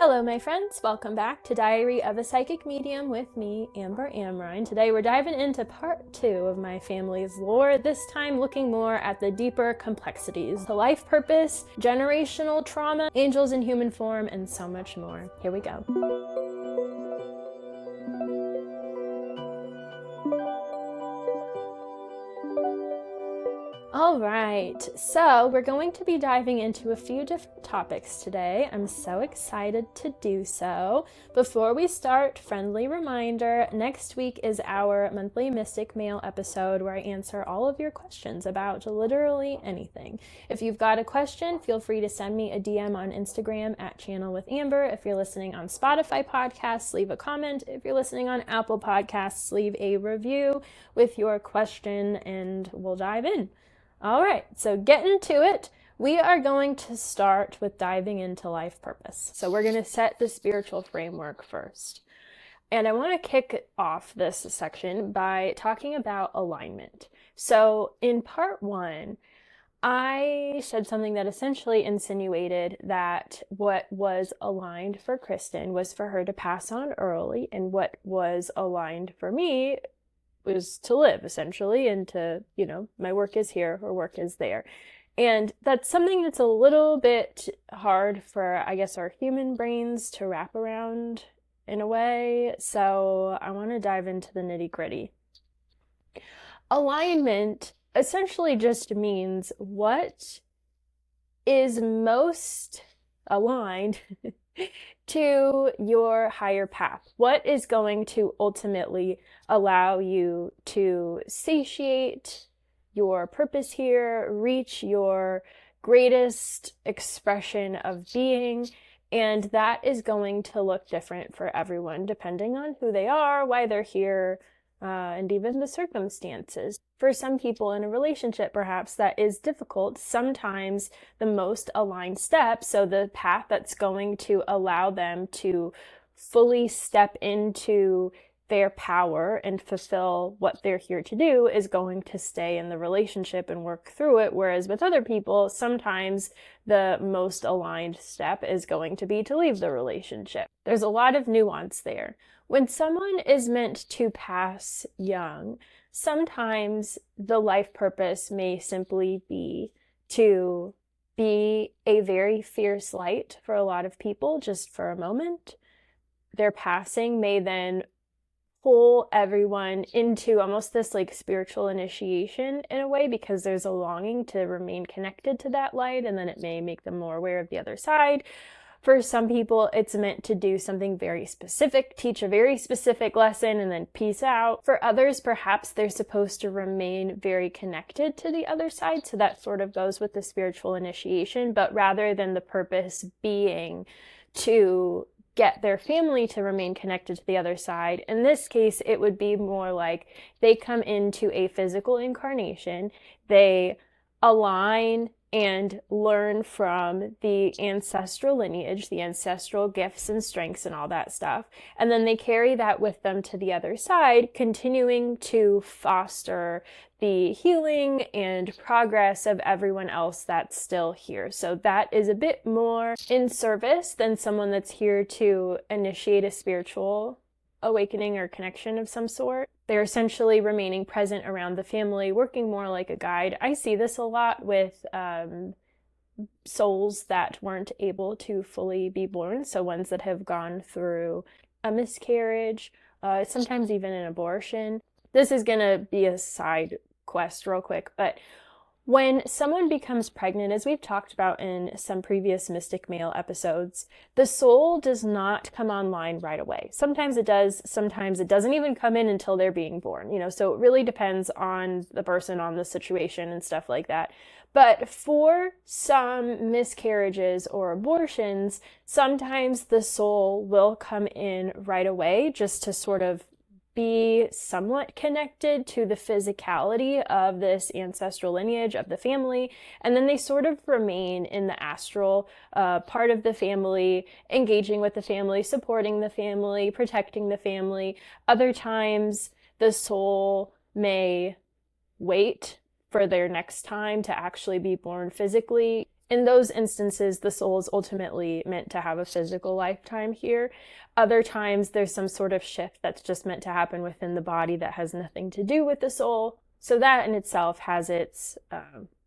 Hello my friends, welcome back to Diary of a Psychic Medium with me, Amber Amrine. Today we're diving into part 2 of my family's lore, this time looking more at the deeper complexities, the life purpose, generational trauma, angels in human form, and so much more. Here we go. All right, so we're going to be diving into a few different topics today. I'm so excited to do so. Before we start, friendly reminder, next week is our monthly Mystic Mail episode where I answer all of your questions about literally anything. If you've got a question, feel free to send me a DM on Instagram at Channel with Amber. If you're listening on Spotify podcasts, leave a comment. If you're listening on Apple Podcasts, leave a review with your question and we'll dive in. All right, so getting to it, we are going to start with diving into life purpose. So we're going to set the spiritual framework first. And I want to kick off this section by talking about alignment. So in part 1, I said something that essentially insinuated that what was aligned for Kristen was for her to pass on early, and what was aligned for me was to live, essentially, and to, my work is here or work is there. And that's something that's a little bit hard for, I guess, our human brains to wrap around in a way. So I want to dive into the nitty-gritty. Alignment essentially just means what is most aligned to your higher path. What is going to ultimately allow you to satiate your purpose here, reach your greatest expression of being, and that is going to look different for everyone depending on who they are, why they're here, and even the circumstances. For some people in a relationship, perhaps that is difficult. Sometimes the most aligned step, so the path that's going to allow them to fully step into their power and fulfill what they're here to do, is going to stay in the relationship and work through it. Whereas with other people, sometimes the most aligned step is going to be to leave the relationship. There's a lot of nuance there. When someone is meant to pass young, sometimes the life purpose may simply be to be a very fierce light for a lot of people just for a moment. Their passing may then pull everyone into almost this like spiritual initiation in a way, because there's a longing to remain connected to that light, and then it may make them more aware of the other side. For some people, it's meant to do something very specific, teach a very specific lesson, and then peace out. For others, perhaps they're supposed to remain very connected to the other side, so that sort of goes with the spiritual initiation, but rather than the purpose being to get their family to remain connected to the other side, in this case, it would be more like they come into a physical incarnation, they align and learn from the ancestral lineage, the ancestral gifts and strengths and all that stuff. And then they carry that with them to the other side, continuing to foster the healing and progress of everyone else that's still here. So that is a bit more in service than someone that's here to initiate a spiritual awakening or connection of some sort. They're essentially remaining present around the family, working more like a guide. I see this a lot with souls that weren't able to fully be born, so ones that have gone through a miscarriage, sometimes even an abortion. This is going to be a side quest real quick, but when someone becomes pregnant, as we've talked about in some previous Mystic Mail episodes, the soul does not come online right away. Sometimes it does, sometimes it doesn't even come in until they're being born, so it really depends on the person, on the situation and stuff like that. But for some miscarriages or abortions, sometimes the soul will come in right away just to sort of be somewhat connected to the physicality of this ancestral lineage of the family, and then they sort of remain in the astral part of the family, engaging with the family, supporting the family, protecting the family. Other times the soul may wait for their next time to actually be born physically. In those instances, the soul is ultimately meant to have a physical lifetime here. Other times, there's some sort of shift that's just meant to happen within the body that has nothing to do with the soul. So that in itself has its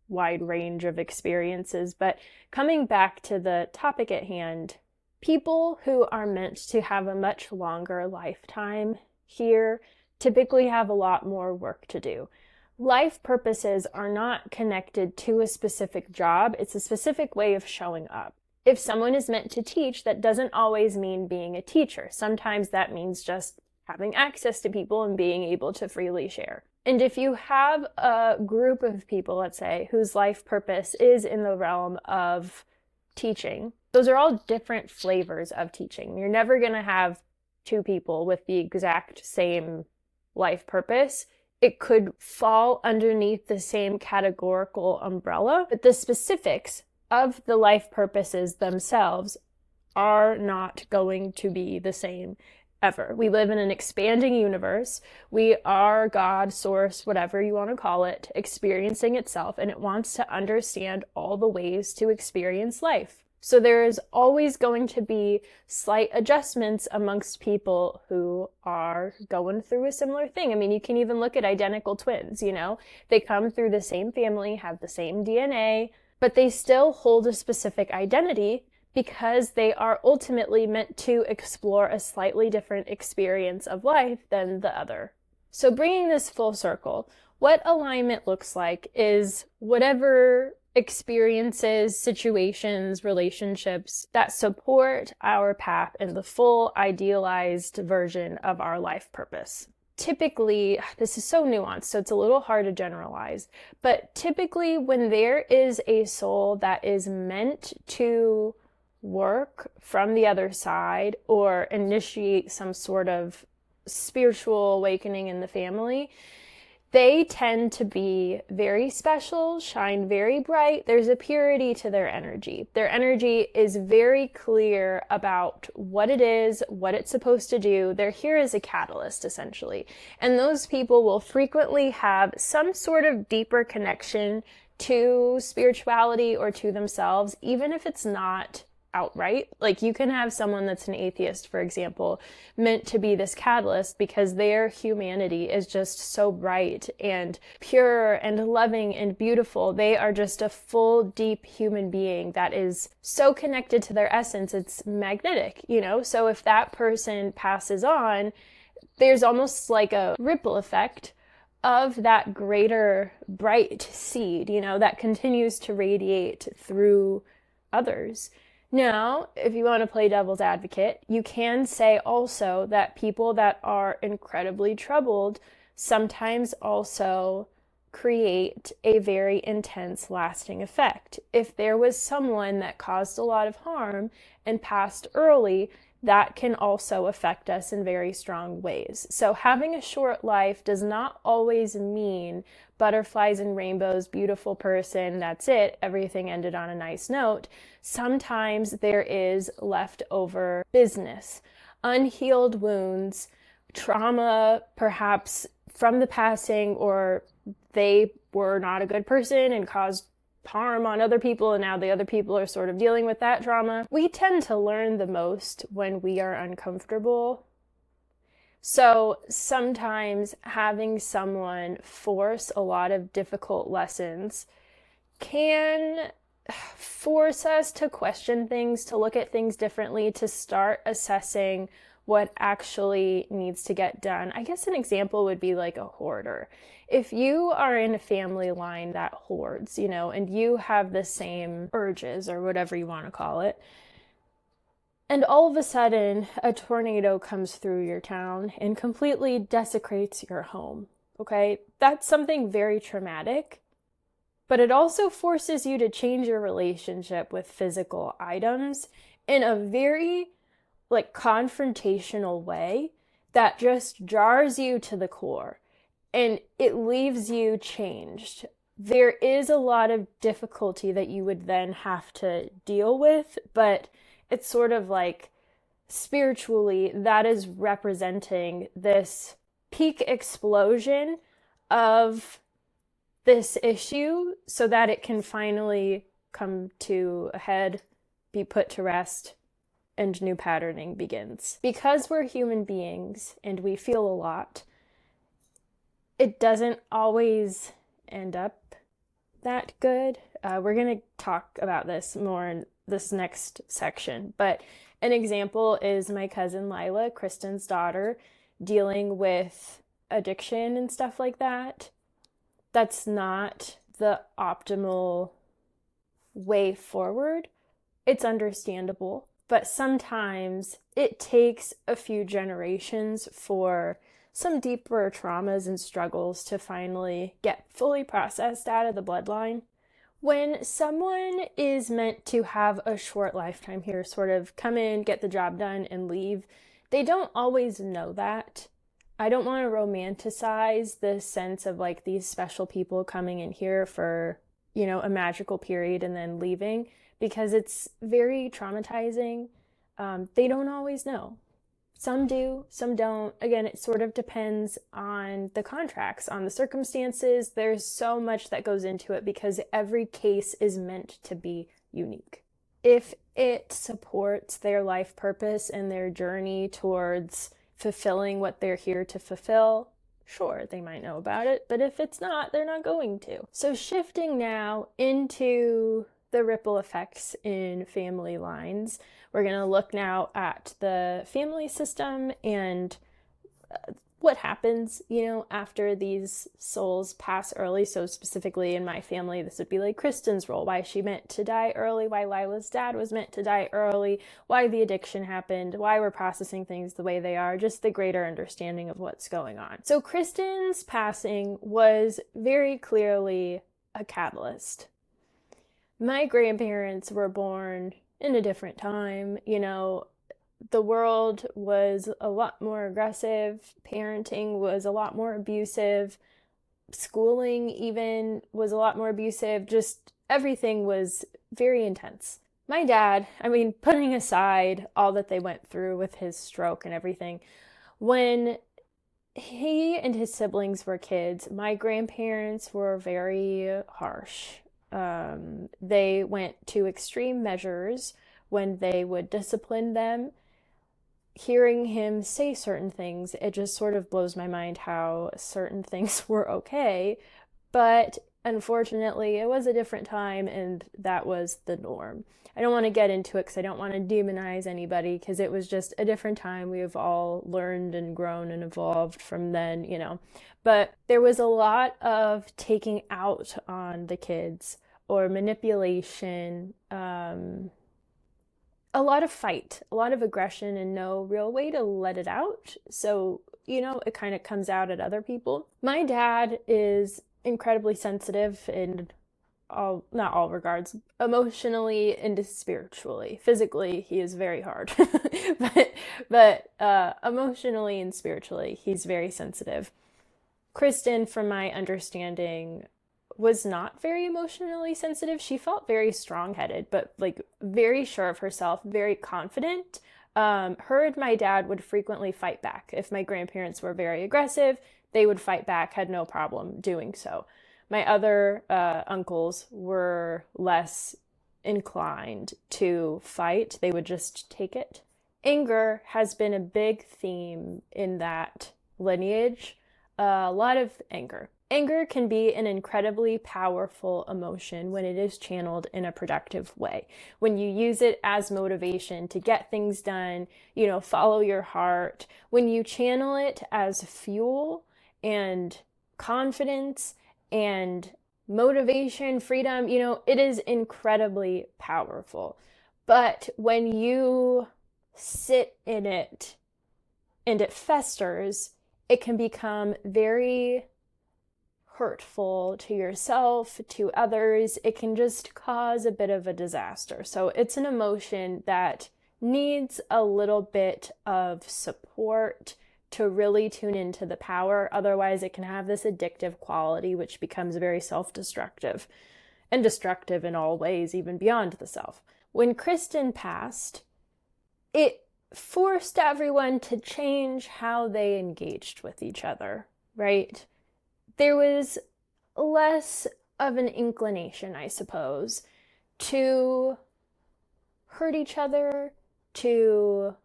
wide range of experiences. But coming back to the topic at hand, people who are meant to have a much longer lifetime here typically have a lot more work to do. Life purposes are not connected to a specific job. It's a specific way of showing up. If someone is meant to teach, that doesn't always mean being a teacher. Sometimes that means just having access to people and being able to freely share. And if you have a group of people, let's say, whose life purpose is in the realm of teaching, those are all different flavors of teaching. You're never going to have two people with the exact same life purpose. It could fall underneath the same categorical umbrella, but the specifics of the life purposes themselves are not going to be the same ever. We live in an expanding universe. We are God, source, whatever you want to call it, experiencing itself, and it wants to understand all the ways to experience life. So there is always going to be slight adjustments amongst people who are going through a similar thing. I mean, you can even look at identical twins, they come through the same family, have the same DNA, but they still hold a specific identity because they are ultimately meant to explore a slightly different experience of life than the other. So bringing this full circle, what alignment looks like is whatever experiences, situations, relationships that support our path in the full idealized version of our life purpose. Typically, this is so nuanced, so it's a little hard to generalize, but typically when there is a soul that is meant to work from the other side or initiate some sort of spiritual awakening in the family, they tend to be very special, shine very bright. There's a purity to their energy. Their energy is very clear about what it is, what it's supposed to do. They're here as a catalyst, essentially. And those people will frequently have some sort of deeper connection to spirituality or to themselves, even if it's not outright. Like you can have someone that's an atheist, for example, meant to be this catalyst because their humanity is just so bright and pure and loving and beautiful. They are just a full, deep human being that is so connected to their essence. It's magnetic, So if that person passes on, there's almost like a ripple effect of that greater bright seed, that continues to radiate through others. Now, if you want to play devil's advocate, you can say also that people that are incredibly troubled sometimes also create a very intense, lasting effect. If there was someone that caused a lot of harm and passed early, that can also affect us in very strong ways. So having a short life does not always mean butterflies and rainbows, beautiful person, that's it, everything ended on a nice note. Sometimes there is leftover business, unhealed wounds, trauma, perhaps from the passing, or they were not a good person and caused harm on other people, and now the other people are sort of dealing with that trauma. We tend to learn the most when we are uncomfortable. So sometimes having someone force a lot of difficult lessons can force us to question things, to look at things differently, to start assessing what actually needs to get done. I guess an example would be like a hoarder. If you are in a family line that hoards, and you have the same urges or whatever you want to call it, and all of a sudden a tornado comes through your town and completely desecrates your home, okay? That's something very traumatic, but it also forces you to change your relationship with physical items in a very confrontational way that just jars you to the core and it leaves you changed. There is a lot of difficulty that you would then have to deal with, but it's sort of like spiritually that is representing this peak explosion of this issue so that it can finally come to a head, be put to rest, and new patterning begins. Because we're human beings and we feel a lot, it doesn't always end up that good. We're going to talk about this more in this next section, but an example is my cousin Lila, Kristen's daughter, dealing with addiction and stuff like that. That's not the optimal way forward. It's understandable, but sometimes it takes a few generations for some deeper traumas and struggles to finally get fully processed out of the bloodline. When someone is meant to have a short lifetime here, sort of come in, get the job done, and leave, they don't always know that. I don't want to romanticize the sense of like these special people coming in here for, a magical period and then leaving, because it's very traumatizing. They don't always know. Some do, some don't. Again, it sort of depends on the contracts, on the circumstances. There's so much that goes into it because every case is meant to be unique. If it supports their life purpose and their journey towards fulfilling what they're here to fulfill, sure, they might know about it, but if it's not, they're not going to. So shifting now into the ripple effects in family lines, we're going to look now at the family system and what happens, after these souls pass early. So specifically in my family, this would be like Kristen's role, why she meant to die early, why Lila's dad was meant to die early, why the addiction happened, why we're processing things the way they are, just the greater understanding of what's going on. So Kristen's passing was very clearly a catalyst. My grandparents were born in a different time. The world was a lot more aggressive. Parenting was a lot more abusive. Schooling even was a lot more abusive. Just everything was very intense. My dad, putting aside all that they went through with his stroke and everything, when he and his siblings were kids, my grandparents were very harsh. They went to extreme measures when they would discipline them. Hearing him say certain things, it just sort of blows my mind how certain things were okay, but unfortunately it was a different time and that was the norm. I don't want to get into it because I don't want to demonize anybody, because it was just a different time. We have all learned and grown and evolved from then, but there was a lot of taking out on the kids or manipulation, a lot of fight, a lot of aggression, and no real way to let it out. So, it kind of comes out at other people. My dad is incredibly sensitive in not all regards, emotionally and spiritually. Physically, he is very hard, but emotionally and spiritually, he's very sensitive. Kristen, from my understanding, was not very emotionally sensitive. She felt very strong-headed, but like very sure of herself, very confident. Her and my dad would frequently fight back. If my grandparents were very aggressive, they would fight back, had no problem doing so. My other uncles were less inclined to fight. They would just take it. Anger has been a big theme in that lineage. A lot of anger. Anger can be an incredibly powerful emotion when it is channeled in a productive way. When you use it as motivation to get things done, follow your heart. When you channel it as fuel and confidence and motivation, freedom, it is incredibly powerful. But when you sit in it and it festers, it can become very hurtful to yourself, to others. It can just cause a bit of a disaster. So it's an emotion that needs a little bit of support to really tune into the power. Otherwise, it can have this addictive quality, which becomes very self-destructive and destructive in all ways, even beyond the self. When Kristen passed, it forced everyone to change how they engaged with each other, right? There was less of an inclination, I suppose, to hurt each other, to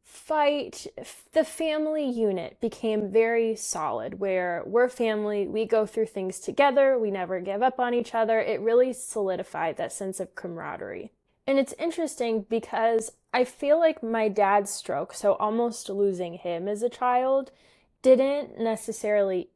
fight. The family unit became very solid, where we're family, we go through things together, we never give up on each other. It really solidified that sense of camaraderie. And it's interesting because I feel like my dad's stroke, so almost losing him as a child, didn't necessarily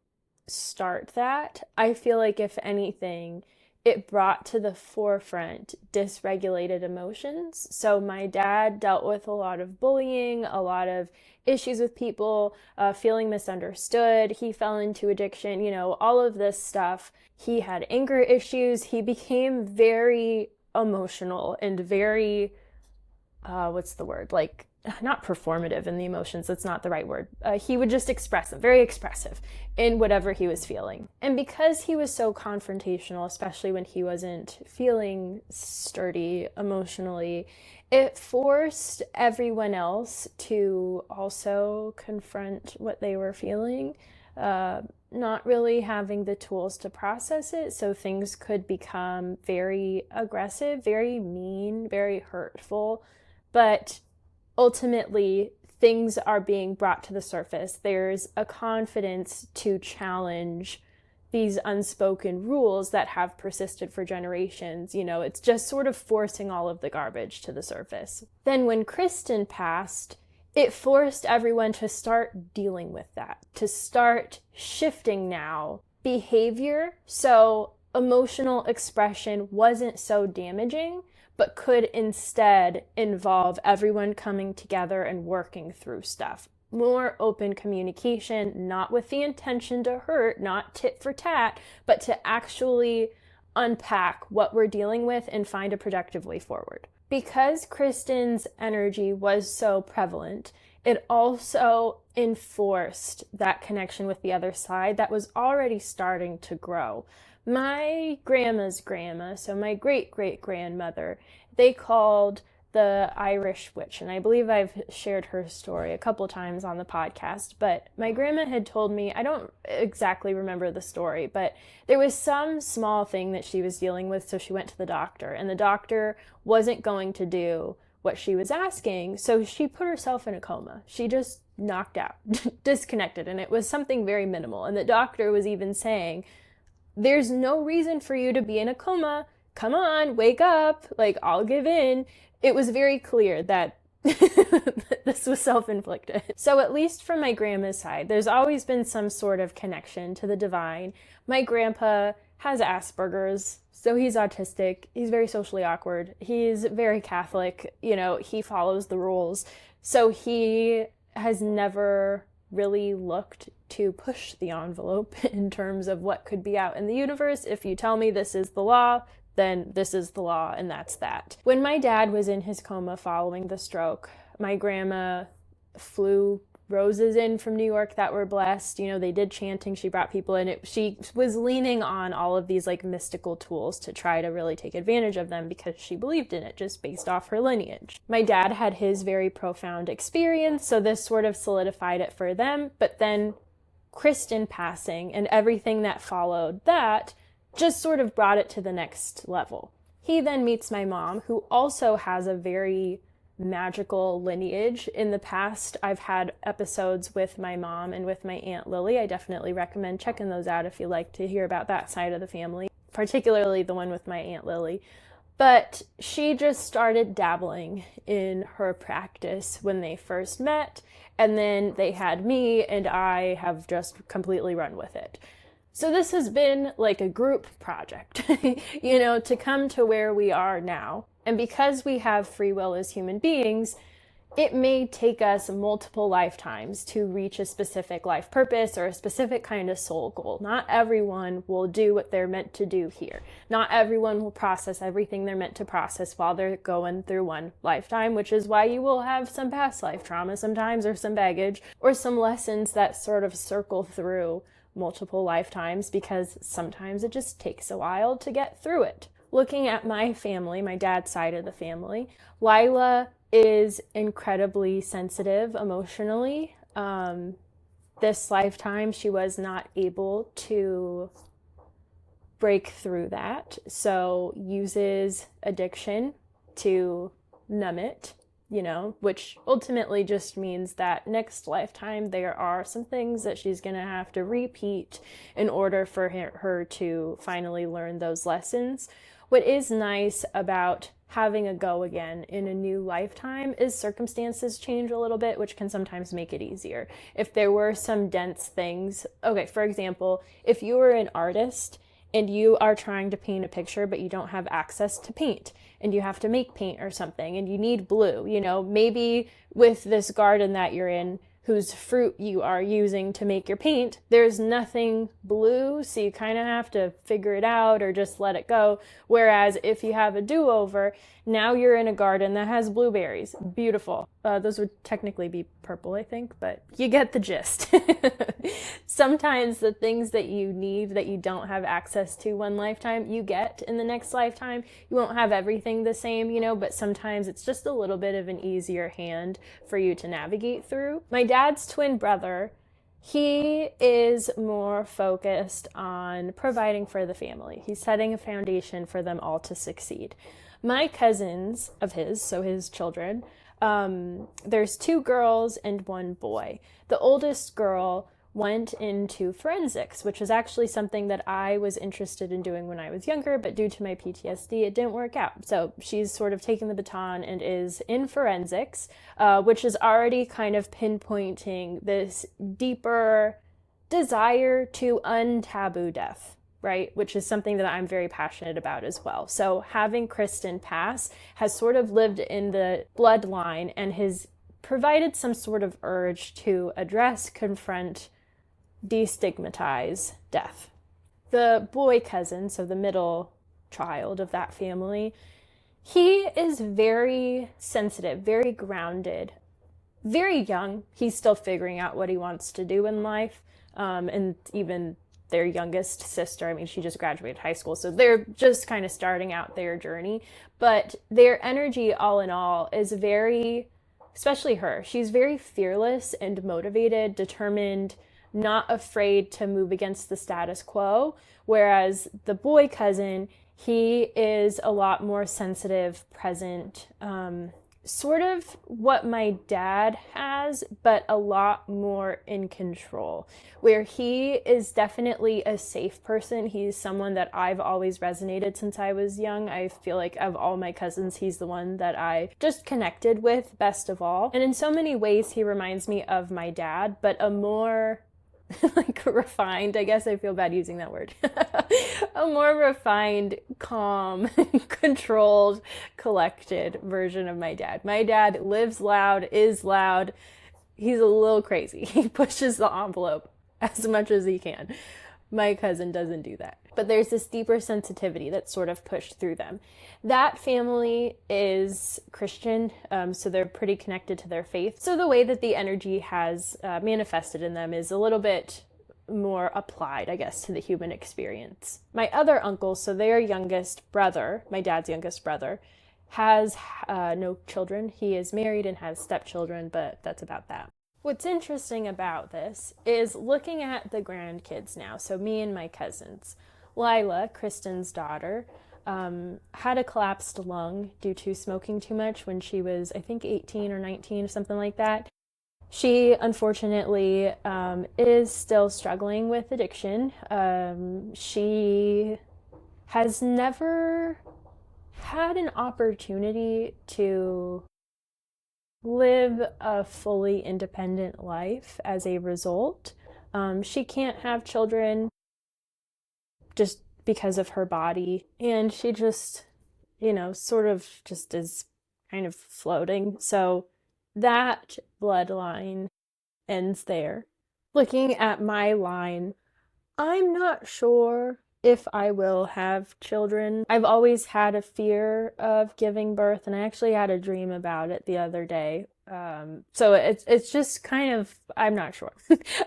start that. I feel like, if anything, it brought to the forefront dysregulated emotions. So my dad dealt with a lot of bullying, a lot of issues with people, feeling misunderstood. He fell into addiction, all of this stuff. He had anger issues. He became very emotional and very, what's the word? Like, not performative in the emotions, that's not the right word. He would just express them, very expressive in whatever he was feeling. And because he was so confrontational, especially when he wasn't feeling sturdy emotionally, it forced everyone else to also confront what they were feeling, not really having the tools to process it. So things could become very aggressive, very mean, very hurtful. But ultimately, things are being brought to the surface. There's a confidence to challenge these unspoken rules that have persisted for generations. It's just sort of forcing all of the garbage to the surface. Then when Kristen passed, it forced everyone to start dealing with that, to start shifting now behavior. So emotional expression wasn't so damaging, but could instead involve everyone coming together and working through stuff. More open communication, not with the intention to hurt, not tit for tat, but to actually unpack what we're dealing with and find a productive way forward. Because Kristen's energy was so prevalent, it also enforced that connection with the other side that was already starting to grow. My grandma's grandma, so my great-great-grandmother, they called the Irish witch, and I believe I've shared her story a couple times on the podcast, but my grandma had told me, I don't exactly remember the story, but there was some small thing that she was dealing with, so she went to the doctor, and the doctor wasn't going to do what she was asking, so she put herself in a coma. She just knocked out, disconnected, and it was something very minimal, and the doctor was even saying, there's no reason for you to be in a coma. Come on, wake up. Like, I'll give in. It was very clear that this was self-inflicted. So at least from my grandma's side, there's always been some sort of connection to the divine. My grandpa has Asperger's, so he's autistic. He's very socially awkward. He's very Catholic. He follows the rules. So he has never really looked to push the envelope in terms of what could be out in the universe. If you tell me this is the law, then this is the law, and that's that. When my dad was in his coma following the stroke, my grandma flew roses in from New York that were blessed. They did chanting. She brought people in. She was leaning on all of these mystical tools to try to really take advantage of them because she believed in it just based off her lineage. My dad had his very profound experience, so this sort of solidified it for them. But then Kristen passing and everything that followed that just sort of brought it to the next level. He then meets my mom, who also has a very magical lineage. In the past, I've had episodes with my mom and with my Aunt Lily. I definitely recommend checking those out if you like to hear about that side of the family, particularly the one with my Aunt Lily. But she just started dabbling in her practice when they first met, and then they had me, and I have just completely run with it. So this has been like a group project, to come to where we are now. And because we have free will as human beings, it may take us multiple lifetimes to reach a specific life purpose or a specific kind of soul goal. Not everyone will do what they're meant to do here. Not everyone will process everything they're meant to process while they're going through one lifetime, which is why you will have some past life trauma sometimes, or some baggage, or some lessons that sort of circle through multiple lifetimes, because sometimes it just takes a while to get through it. Looking at my family, my dad's side of the family, Lila is incredibly sensitive emotionally. This lifetime, she was not able to break through that. So uses addiction to numb it, which ultimately just means that next lifetime there are some things that she's going to have to repeat in order for her to finally learn those lessons. What is nice about having a go again in a new lifetime is circumstances change a little bit, which can sometimes make it easier. If there were some dense things, okay, for example, if you were an artist and you are trying to paint a picture, but you don't have access to paint and you have to make paint or something and you need blue, maybe with this garden that you're in, whose fruit you are using to make your paint, there's nothing blue, so you kind of have to figure it out or just let it go. Whereas if you have a do-over, now you're in a garden that has blueberries. Beautiful. Those would technically be purple, I think, but you get the gist. Sometimes the things that you need that you don't have access to one lifetime, you get in the next lifetime. You won't have everything the same, but sometimes it's just a little bit of an easier hand for you to navigate through. My dad's twin brother, he is more focused on providing for the family. He's setting a foundation for them all to succeed. My cousins of his, so his children, there's 2 girls and 1 boy. The oldest girl went into forensics, which is actually something that I was interested in doing when I was younger, but due to my PTSD, it didn't work out. So she's sort of taken the baton and is in forensics, which is already kind of pinpointing this deeper desire to untaboo death, right? Which is something that I'm very passionate about as well. So having Kristen pass has sort of lived in the bloodline and has provided some sort of urge to address, confront, destigmatize death. The boy cousin, so the middle child of that family, he is very sensitive, very grounded, very young. He's still figuring out what he wants to do in life. And even their youngest sister, I mean, she just graduated high school, so they're just kind of starting out their journey. But their energy, all in all, is very, especially her, she's very fearless and motivated, determined, not afraid to move against the status quo. Whereas the boy cousin, he is a lot more sensitive, present, sort of what my dad has, but a lot more in control, where he is definitely a safe person. He's someone that I've always resonated since I was young. I feel like of all my cousins, he's the one that I just connected with best of all. And in so many ways, he reminds me of my dad, but a more like refined, I guess I feel bad using that word, a more refined, calm, controlled, collected version of my dad. My dad lives loud, is loud. He's a little crazy. He pushes the envelope as much as he can. My cousin doesn't do that. But there's this deeper sensitivity that's sort of pushed through them. That family is Christian, so they're pretty connected to their faith. So the way that the energy has manifested in them is a little bit more applied, I guess, to the human experience. My other uncle, so their youngest brother, my dad's youngest brother, has no children. He is married and has stepchildren, but that's about that. What's interesting about this is looking at the grandkids now. So me and my cousins. Lila, Kristen's daughter, had a collapsed lung due to smoking too much when she was, I think, 18 or 19 or something like that. She, unfortunately, is still struggling with addiction. She has never had an opportunity to live a fully independent life as a result. She can't have children just because of her body, and she just, sort of just is kind of floating. So that bloodline ends there. Looking at my line, I'm not sure if I will have children. I've always had a fear of giving birth, and I actually had a dream about it the other day. So it's just kind of, I'm not sure.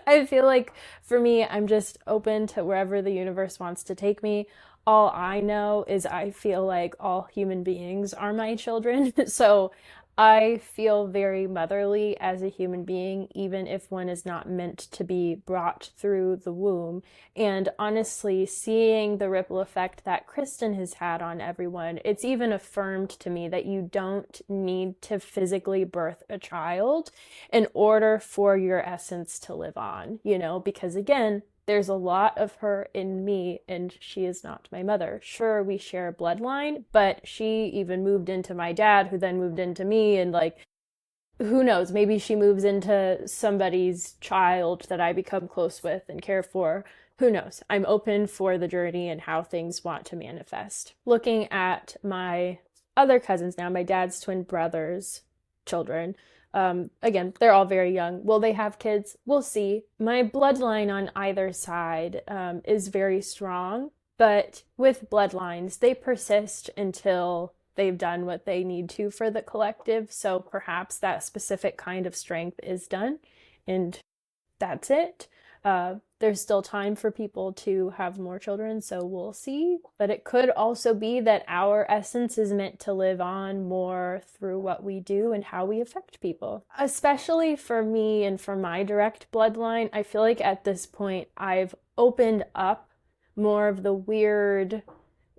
I feel like for me, I'm just open to wherever the universe wants to take me. All I know is I feel like all human beings are my children. So I feel very motherly as a human being, even if one is not meant to be brought through the womb. And honestly, seeing the ripple effect that Kristen has had on everyone, it's even affirmed to me that you don't need to physically birth a child in order for your essence to live on, because again, there's a lot of her in me, and she is not my mother. Sure, we share a bloodline, but she even moved into my dad, who then moved into me, and like, who knows? Maybe she moves into somebody's child that I become close with and care for. Who knows? I'm open for the journey and how things want to manifest. Looking at my other cousins now, my dad's twin brothers' children, again, they're all very young. Will they have kids? We'll see. My bloodline on either side is very strong, but with bloodlines, they persist until they've done what they need to for the collective. So perhaps that specific kind of strength is done, and that's it. There's still time for people to have more children, so we'll see. But it could also be that our essence is meant to live on more through what we do and how we affect people. Especially for me and for my direct bloodline, I feel like at this point I've opened up more of the weird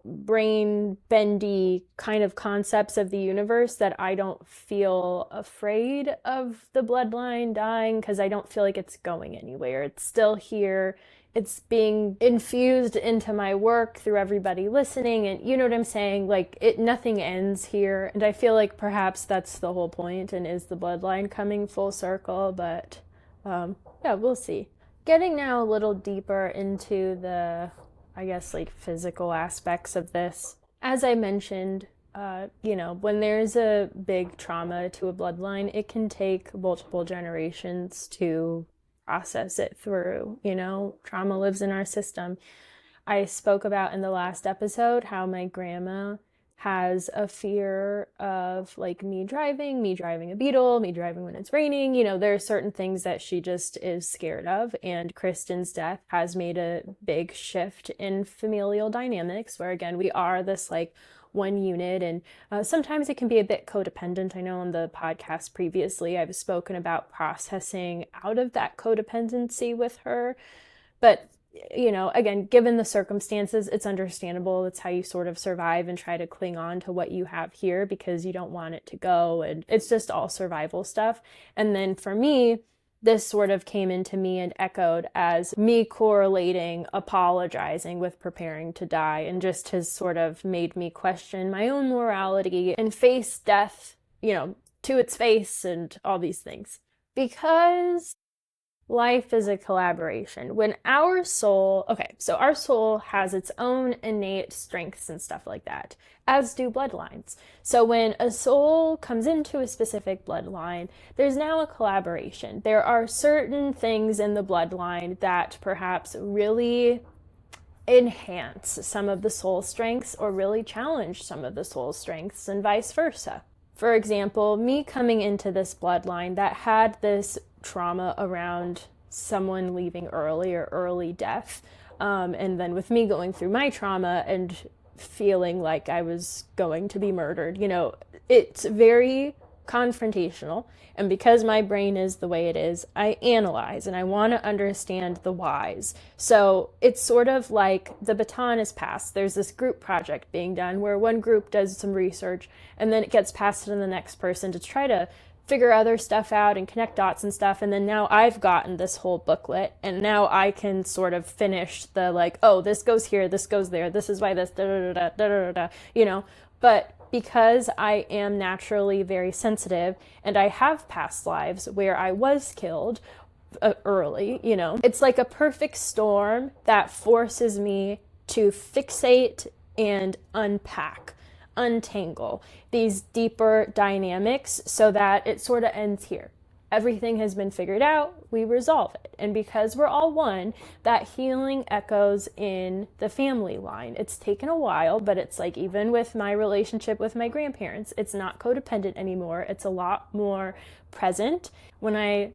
brain bendy kind of concepts of the universe, that I don't feel afraid of the bloodline dying, because I don't feel like it's going anywhere. It's still here. It's being infused into my work through everybody listening, and you know what I'm saying? Like, nothing ends here. And I feel like perhaps that's the whole point, and is the bloodline coming full circle, but yeah, we'll see. Getting now a little deeper into the, I guess, like physical aspects of this. As I mentioned, when there's a big trauma to a bloodline, it can take multiple generations to process it through. Trauma lives in our system. I spoke about in the last episode how my grandma has a fear of like me driving a Beetle, me driving when it's raining. There are certain things that she just is scared of. And Kristen's death has made a big shift in familial dynamics, where again, we are this like one unit. And sometimes it can be a bit codependent. I know on the podcast previously, I've spoken about processing out of that codependency with her. But again, given the circumstances, it's understandable. It's how you sort of survive and try to cling on to what you have here, because you don't want it to go. And it's just all survival stuff. And then for me, this sort of came into me and echoed as me correlating apologizing with preparing to die, and just has sort of made me question my own morality and face death, to its face and all these things. Because life is a collaboration. When our soul has its own innate strengths and stuff like that, as do bloodlines. So when a soul comes into a specific bloodline, there's now a collaboration. There are certain things in the bloodline that perhaps really enhance some of the soul strengths, or really challenge some of the soul strengths, and vice versa. For example, me coming into this bloodline that had this trauma around someone leaving early or early death, and then with me going through my trauma and feeling like I was going to be murdered, it's very confrontational. And because my brain is the way it is, I analyze and I want to understand the whys. So it's sort of like the baton is passed. There's this group project being done where one group does some research, and then it gets passed to the next person to try to figure other stuff out and connect dots and stuff. And then now I've gotten this whole booklet, and now I can sort of finish the like, oh, this goes here, this goes there, this is why this, da da da da da da, But because I am naturally very sensitive, and I have past lives where I was killed early, it's like a perfect storm that forces me to fixate and untangle these deeper dynamics, so that it sort of ends here. Everything has been figured out, we resolve it. And because we're all one, that healing echoes in the family line. It's taken a while, but it's like, even with my relationship with my grandparents, it's not codependent anymore. It's a lot more present. When I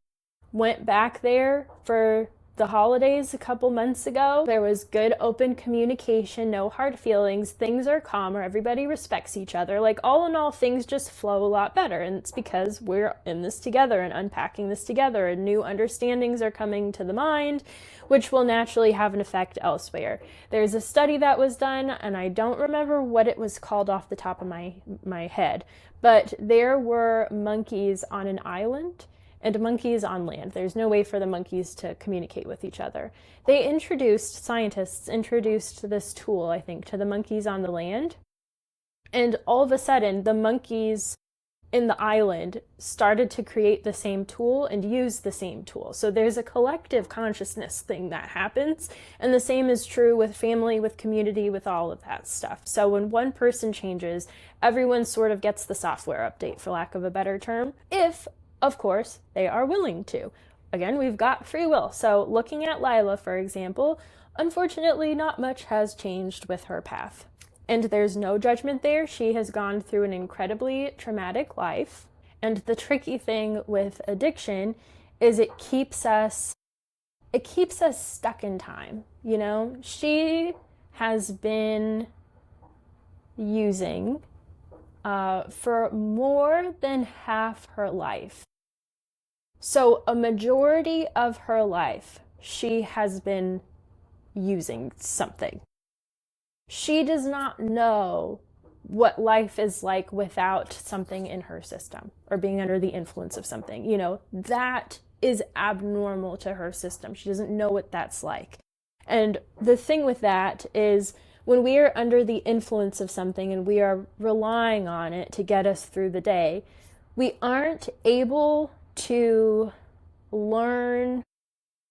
went back there for the holidays a couple months ago. There was good open communication, no hard feelings. Things are calmer. Everybody respects each other. Like, all in all, things just flow a lot better. And it's because we're in this together and unpacking this together, and new understandings are coming to the mind, which will naturally have an effect elsewhere. There's a study that was done, and I don't remember what it was called off the top of my head, but there were monkeys on an island and monkeys on land. There's no way for the monkeys to communicate with each other. Scientists introduced this tool, I think, to the monkeys on the land. And all of a sudden, the monkeys in the island started to create the same tool and use the same tool. So there's a collective consciousness thing that happens. And the same is true with family, with community, with all of that stuff. So when one person changes, everyone sort of gets the software update, for lack of a better term, if, of course, they are willing to. Again, we've got free will. So looking at Lila, for example, unfortunately, not much has changed with her path. And there's no judgment there. She has gone through an incredibly traumatic life. And the tricky thing with addiction is it keeps us stuck in time. You know, she has been using for more than half her life. So a majority of her life, she has been using something. She does not know what life is like without something in her system or being under the influence of something. You know, that is abnormal to her system. She doesn't know what that's like. And the thing with that is, when we are under the influence of something and we are relying on it to get us through the day, we aren't able to learn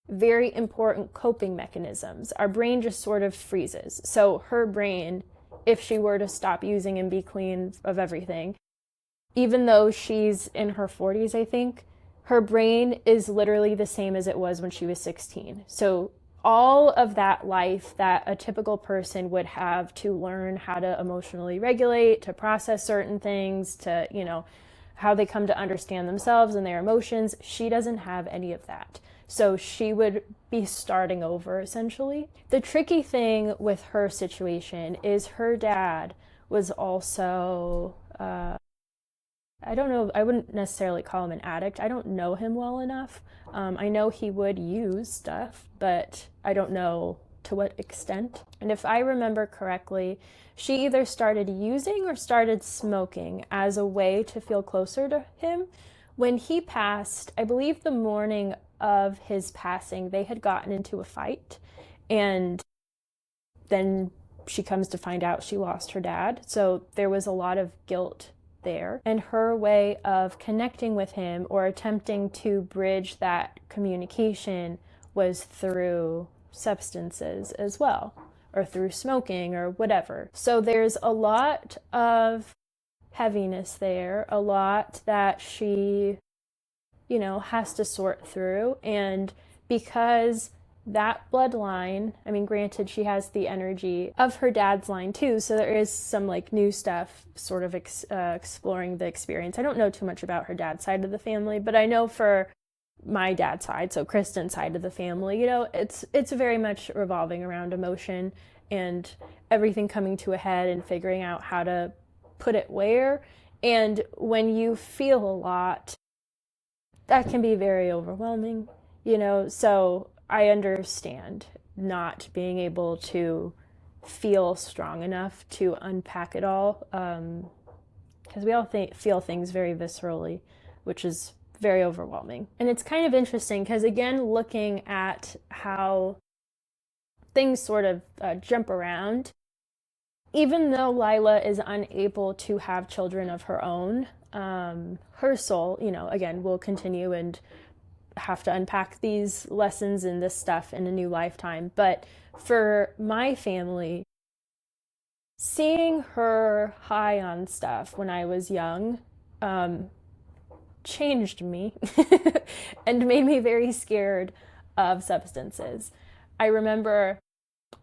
very important coping mechanisms. Our brain just sort of freezes. So her brain, if she were to stop using and be clean of everything, even though she's in her 40s, I think, her brain is literally the same as it was when she was 16. So all of that life that a typical person would have to learn how to emotionally regulate, to process certain things, to, you know, how they come to understand themselves and their emotions, she doesn't have any of that. So she would be starting over, essentially. The tricky thing with her situation is her dad was also, I don't know, I wouldn't necessarily call him an addict. I don't know him well enough. I know he would use stuff, but I don't know to what extent. And if I remember correctly, she either started using or started smoking as a way to feel closer to him. When he passed, I believe the morning of his passing, they had gotten into a fight, and then she comes to find out she lost her dad. So there was a lot of guilt there. And her way of connecting with him or attempting to bridge that communication was through substances as well, or through smoking or whatever. So there's a lot of heaviness there, a lot that she, you know, has to sort through. And because that bloodline, I mean, granted, she has the energy of her dad's line too, so there is some like new stuff sort of exploring the experience. I don't know too much about her dad's side of the family, but I know for my dad's side, so Kristen's side of the family, you know, it's very much revolving around emotion and everything coming to a head and figuring out how to put it where. And when you feel a lot, that can be very overwhelming, you know. So I understand not being able to feel strong enough to unpack it all, because we all feel things very viscerally, which is very overwhelming. And it's kind of interesting because, again, looking at how things sort of jump around, even though Lila is unable to have children of her own, her soul, you know, again, will continue and have to unpack these lessons and this stuff in a new lifetime. But for my family, seeing her high on stuff when I was young changed me and made me very scared of substances. I remember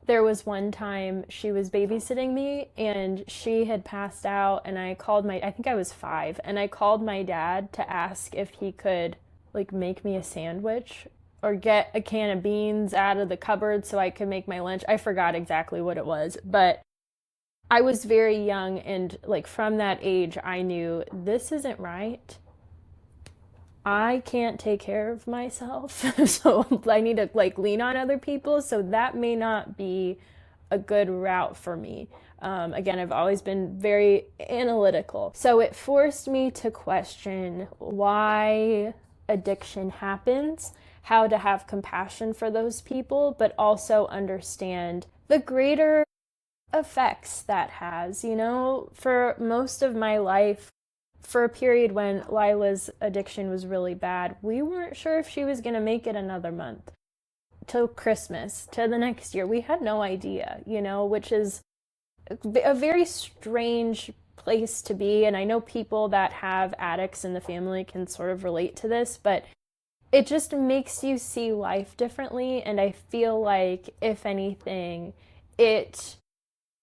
there was one time she was babysitting me and she had passed out, and I think I was 5, and I called my dad to ask if he could like make me a sandwich or get a can of beans out of the cupboard so I could make my lunch. I forgot exactly what it was, but I was very young, and like from that age, I knew this isn't right. I can't take care of myself, so I need to like lean on other people. So that may not be a good route for me. Again, I've always been very analytical. So it forced me to question why addiction happens, how to have compassion for those people, but also understand the greater effects that has. For most of my life, for a period when Lila's addiction was really bad, we weren't sure if she was going to make it another month, till Christmas, to the next year. We had no idea, which is a very strange place to be. And I know people that have addicts in the family can sort of relate to this, but it just makes you see life differently. And I feel like, if anything, it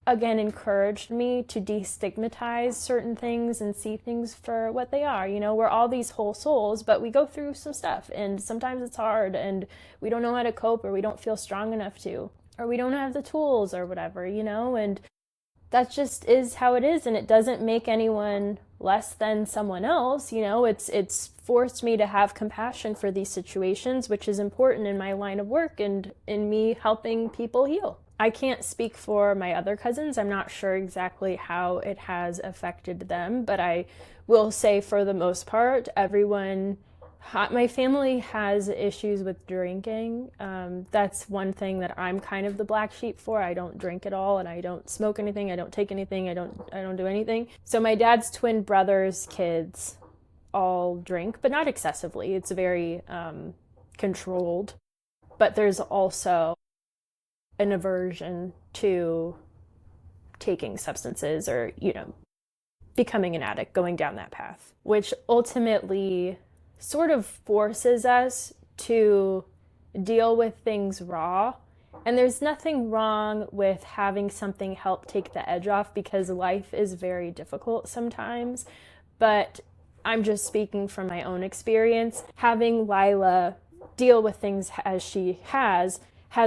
again encouraged me to destigmatize certain things and see things for what they are. We're all these whole souls, but we go through some stuff, and sometimes it's hard, and we don't know how to cope, or we don't feel strong enough to, or we don't have the tools or whatever, and that just is how it is. And it doesn't make anyone less than someone else. It's forced me to have compassion for these situations, which is important in my line of work and in me helping people heal. I can't speak for my other cousins. I'm not sure exactly how it has affected them, but I will say, for the most part, my family has issues with drinking. That's one thing that I'm kind of the black sheep for. I don't drink at all, and I don't smoke anything. I don't take anything. I don't do anything. So my dad's twin brother's kids all drink, but not excessively. It's very controlled. But there's also an aversion to taking substances, or becoming an addict, going down that path, which ultimately sort of forces us to deal with things raw. And there's nothing wrong with having something help take the edge off, because life is very difficult sometimes. But I'm just speaking from my own experience. Having Lila deal with things as she has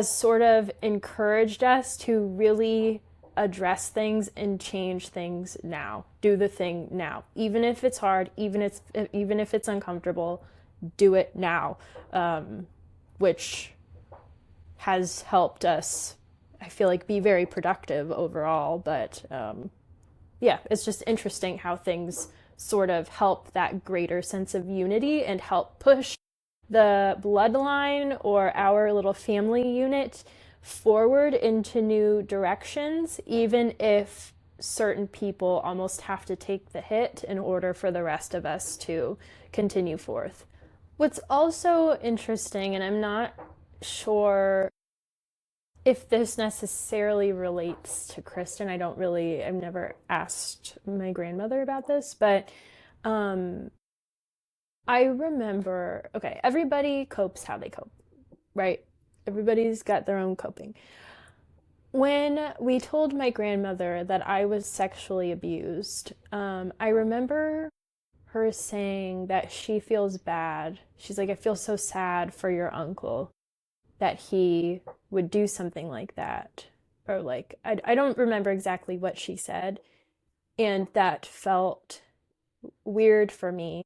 sort of encouraged us to really address things and change things now. Do the thing now. Even if it's hard, even if it's uncomfortable, do it now. Which has helped us, I feel like, be very productive overall. But yeah, it's just interesting how things sort of help that greater sense of unity and help push the bloodline, or our little family unit, forward into new directions, even if certain people almost have to take the hit in order for the rest of us to continue forth. What's also interesting, and I'm not sure if this necessarily relates to Kristen, I've never asked my grandmother about this, but I remember, okay, everybody copes how they cope, right? Everybody's got their own coping. When we told my grandmother that I was sexually abused, I remember her saying that she feels bad. She's like, I feel so sad for your uncle that he would do something like that. Or like, I don't remember exactly what she said. And that felt weird for me,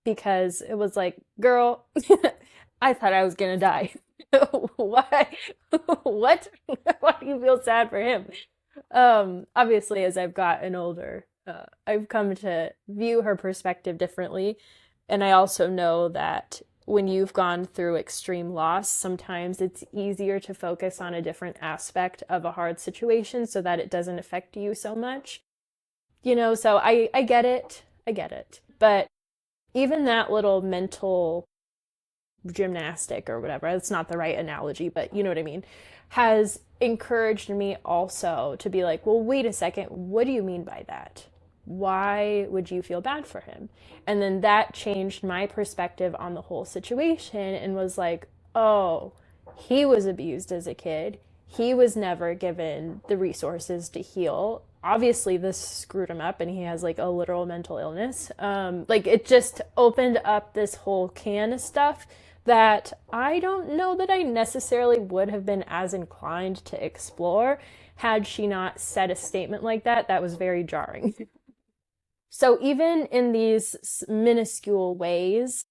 because it was like, girl, I thought I was gonna die. Why? What? Why do you feel sad for him? Obviously, as I've gotten older, I've come to view her perspective differently. And I also know that when you've gone through extreme loss, sometimes it's easier to focus on a different aspect of a hard situation so that it doesn't affect you so much. So I get it. I get it. But even that little mental gymnastic, or whatever, that's not the right analogy, but you know what I mean, has encouraged me also to be like, well, wait a second, what do you mean by that? Why would you feel bad for him? And then that changed my perspective on the whole situation, and was like, oh, he was abused as a kid. He was never given the resources to heal. Obviously, this screwed him up, and he has like a literal mental illness. Like, it just opened up this whole can of stuff that I don't know that I necessarily would have been as inclined to explore had she not said a statement like that. That was very jarring. So even in these minuscule ways,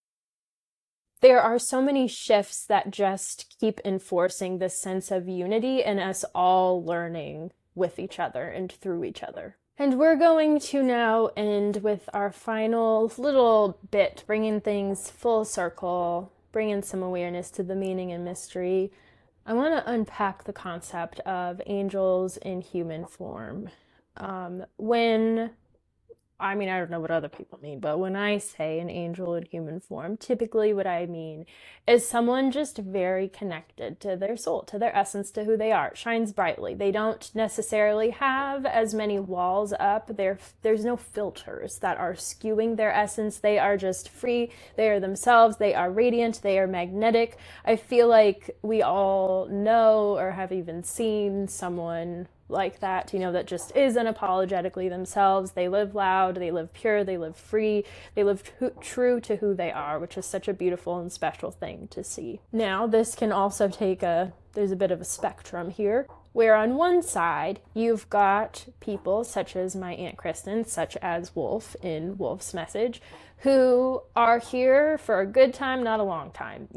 there are so many shifts that just keep enforcing this sense of unity and us all learning with each other and through each other. And we're going to now end with our final little bit, bringing things full circle, bringing some awareness to the meaning and mystery. I want to unpack the concept of angels in human form. I don't know what other people mean, but when I say an angel in human form, typically what I mean is someone just very connected to their soul, to their essence, to who they are. It shines brightly. They don't necessarily have as many walls up. There's no filters that are skewing their essence. They are just free. They are themselves. They are radiant. They are magnetic. I feel like we all know or have even seen someone like that, that just is unapologetically themselves. They live loud, they live pure, they live free, they live true to who they are, which is such a beautiful and special thing to see. Now, this can also there's a bit of a spectrum here, where on one side, you've got people such as my Aunt Kristen, such as Wolf in Wolf's Message, who are here for a good time, not a long time,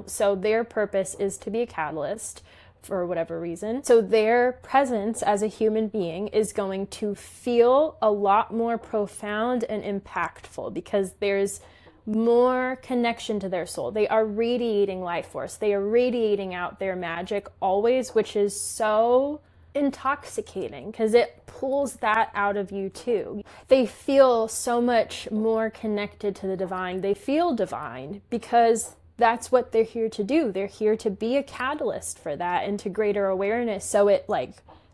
So their purpose is to be a catalyst for whatever reason. So their presence as a human being is going to feel a lot more profound and impactful because there's more connection to their soul. They are radiating life force. They are radiating out their magic always, which is so intoxicating because it pulls that out of you too. They feel so much more connected to the divine. They feel divine because that's what they're here to do. They're here to be a catalyst for that into greater awareness. So it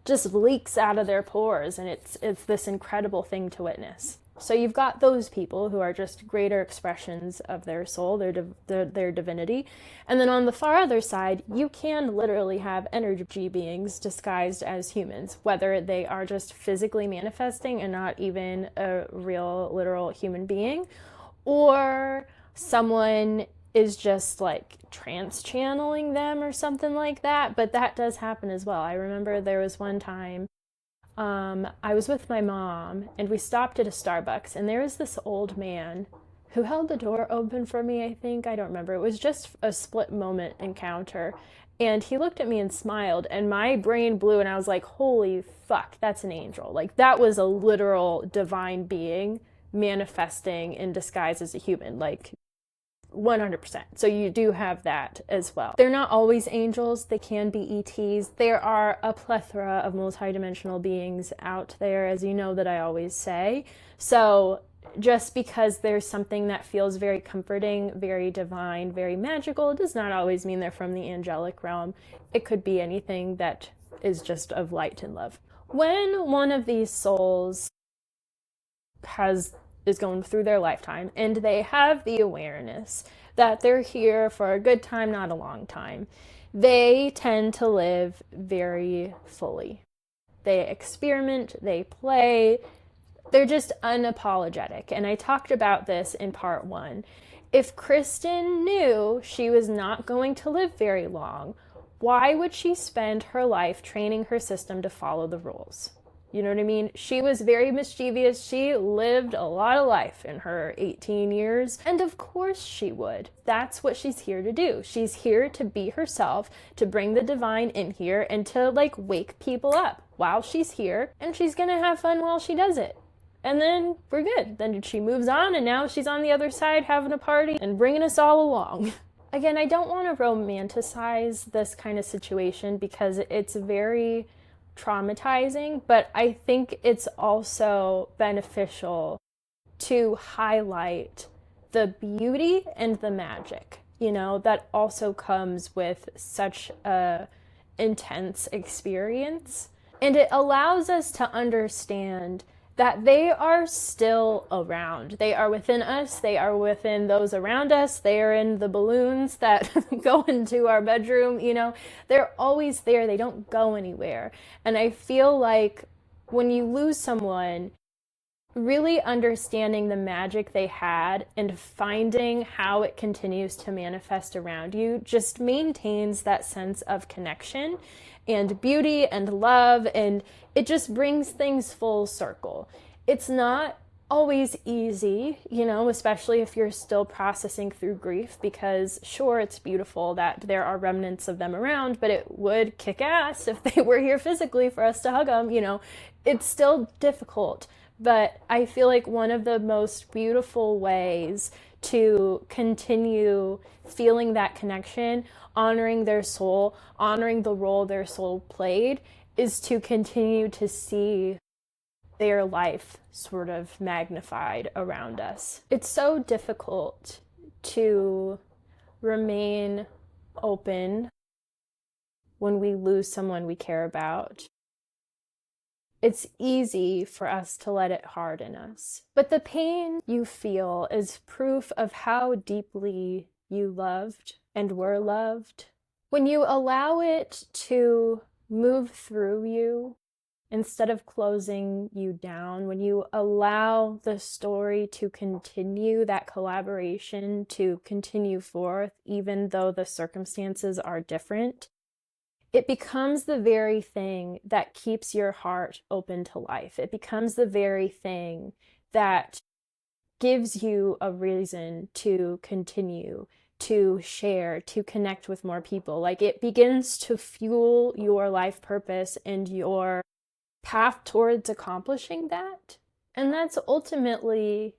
just leaks out of their pores, and it's this incredible thing to witness. So you've got those people who are just greater expressions of their soul, their divinity. And then on the far other side, you can literally have energy beings disguised as humans, whether they are just physically manifesting and not even a real, literal human being, or someone is just trance channeling them or something like that. But that does happen as well. I remember there was one time I was with my mom and we stopped at a Starbucks, and there was this old man who held the door open for me, I think. I don't remember. It was just a split moment encounter. And he looked at me and smiled, and my brain blew, and I was like, holy fuck, that's an angel. That was a literal divine being manifesting in disguise as a human. 100%. So you do have that as well. They're not always angels. They can be ETs. There are a plethora of multidimensional beings out there, as you know that I always say. So just because there's something that feels very comforting, very divine, very magical, it does not always mean they're from the angelic realm. It could be anything that is just of light and love. When one of these souls is going through their lifetime and they have the awareness that they're here for a good time, not a long time, they tend to live very fully. They experiment, they play, they're just unapologetic. And I talked about this in part 1. If Kristen knew she was not going to live very long, why would she spend her life training her system to follow the rules? You know what I mean? She was very mischievous. She lived a lot of life in her 18 years. And of course she would. That's what she's here to do. She's here to be herself, to bring the divine in here, and to wake people up while she's here. And she's gonna have fun while she does it. And then we're good. Then she moves on, and now she's on the other side having a party and bringing us all along. Again, I don't want to romanticize this kind of situation because it's very traumatizing, but I think it's also beneficial to highlight the beauty and the magic, that also comes with such a intense experience. And it allows us to understand that they are still around. They are within us. They are within those around us. They are in the balloons that go into our bedroom. They're always there. They don't go anywhere. And I feel like when you lose someone, really understanding the magic they had and finding how it continues to manifest around you just maintains that sense of connection and beauty and love, and it just brings things full circle. It's not always easy, especially if you're still processing through grief, because sure, it's beautiful that there are remnants of them around, but it would kick ass if they were here physically for us to hug them. It's still difficult. But I feel like one of the most beautiful ways to continue feeling that connection, honoring their soul, honoring the role their soul played, is to continue to see their life sort of magnified around us. It's so difficult to remain open when we lose someone we care about. It's easy for us to let it harden us. But the pain you feel is proof of how deeply you loved and were loved. When you allow it to move through you instead of closing you down, when you allow the story to continue, that collaboration to continue forth, even though the circumstances are different, it becomes the very thing that keeps your heart open to life. It becomes the very thing that gives you a reason to continue, to share, to connect with more people. Like, it begins to fuel your life purpose and your path towards accomplishing that. And that's ultimately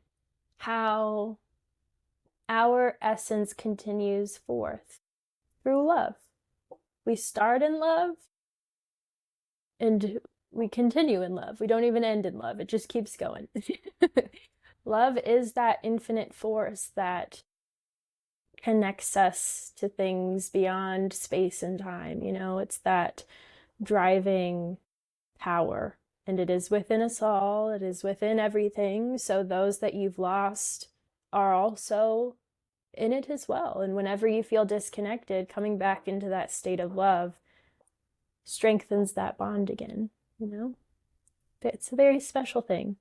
how our essence continues forth, through love. We start in love and we continue in love. We don't even end in love. It just keeps going. Love is that infinite force that connects us to things beyond space and time. It's that driving power, and it is within us all. It is within everything. So those that you've lost are also in it as well. And whenever you feel disconnected, coming back into that state of love strengthens that bond again. It's a very special thing.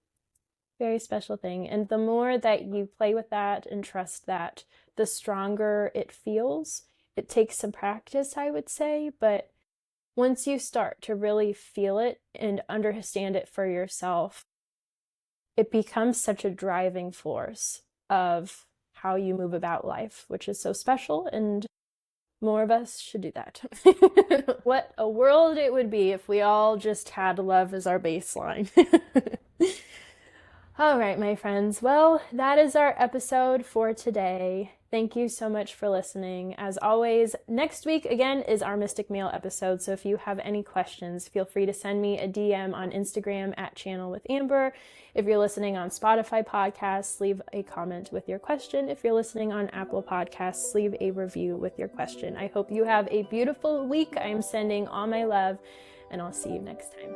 Very special thing. And the more that you play with that and trust that, the stronger it feels. It takes some practice, I would say, but once you start to really feel it and understand it for yourself, it becomes such a driving force of how you move about life, which is so special, and more of us should do that. What a world it would be if we all just had love as our baseline. All right, my friends. Well, that is our episode for today. Thank you so much for listening. As always, next week, again, is our Mystic Mail episode. So if you have any questions, feel free to send me a DM on Instagram at Channel with Amber. If you're listening on Spotify podcasts, leave a comment with your question. If you're listening on Apple Podcasts, leave a review with your question. I hope you have a beautiful week. I am sending all my love, and I'll see you next time.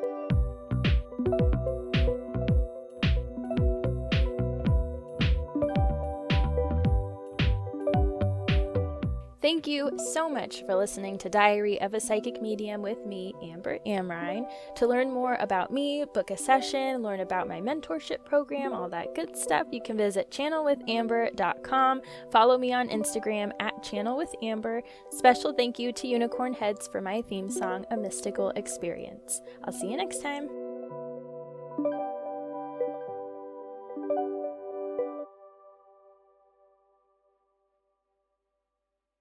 Thank you so much for listening to Diary of a Psychic Medium with me, Amber Amrine. To learn more about me, book a session, learn about my mentorship program, all that good stuff, you can visit channelwithamber.com. Follow me on Instagram at channelwithamber. Special thank you to Unicorn Heads for my theme song, A Mystical Experience. I'll see you next time.